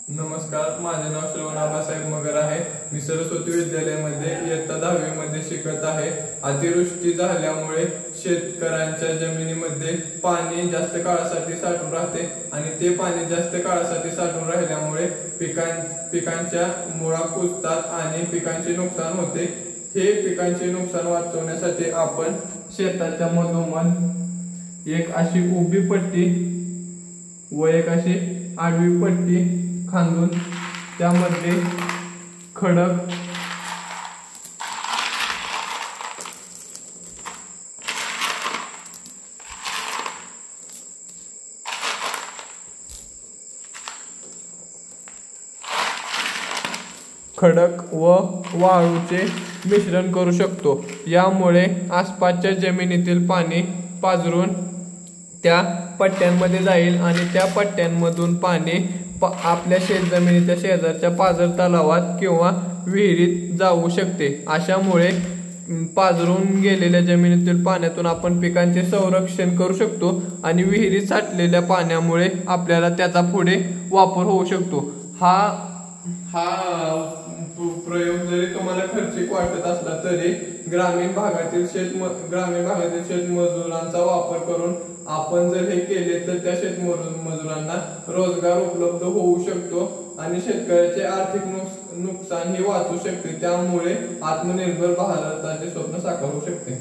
नमस्कार, माझे नाव श्रवण आबासाहेब मगर आहे। मी सरस्वती विद्यालयामध्ये इयत्ता 10वी मध्ये शिकत आहे। अतिवृष्टी झाल्यामुळे शेतकऱ्यांच्या जमिनीमध्ये पाणी जास्त काळासाठी साठून राहते आणि ते पाणी जास्त काळासाठी साठून राहिल्यामुळे पिकांच्या मुळा कुजतात आणि पिकांचे नुकसान होते। हे पिकांचे नुकसान वाचवण्यासाठी आपण शेताच्या मधोमध एक अशी उभी पट्टी व एक अशी आडवी पट्टी खांदून त्यामध्ये खडक व वाळूचे मिश्रण करू शकतो। यामुळे आसपासच्या जमिनीतील पाणी पाझरून त्या पट्ट्यांमध्ये जाईल आणि त्या पट्ट्यांमधून पाणी आपल्या शेतजमिनीच्या शेजारच्या पाझर तलावात किंवा विहिरीत जाऊ शकते। अशामुळे पाझरून गेलेल्या जमिनीतील पाण्यातून आपण पिकांचे संरक्षण करू शकतो आणि विहिरीत साठलेल्या पाण्यामुळे आपल्याला त्याचा पुढे वापर होऊ शकतो। हा प्रयोग जरी तुम्हाला खर्चिक वाटत असला तरी ग्रामीण भागातील शेतमजुरांचा वापर करून आपण जर हे केले तर त्या शेतमजुरांना रोजगार उपलब्ध होऊ शकतो आणि शेतकऱ्याचे आर्थिक नुकसान ही वाचू शकते। त्यामुळे आत्मनिर्भर भारताचे स्वप्न साकार होऊ शकते।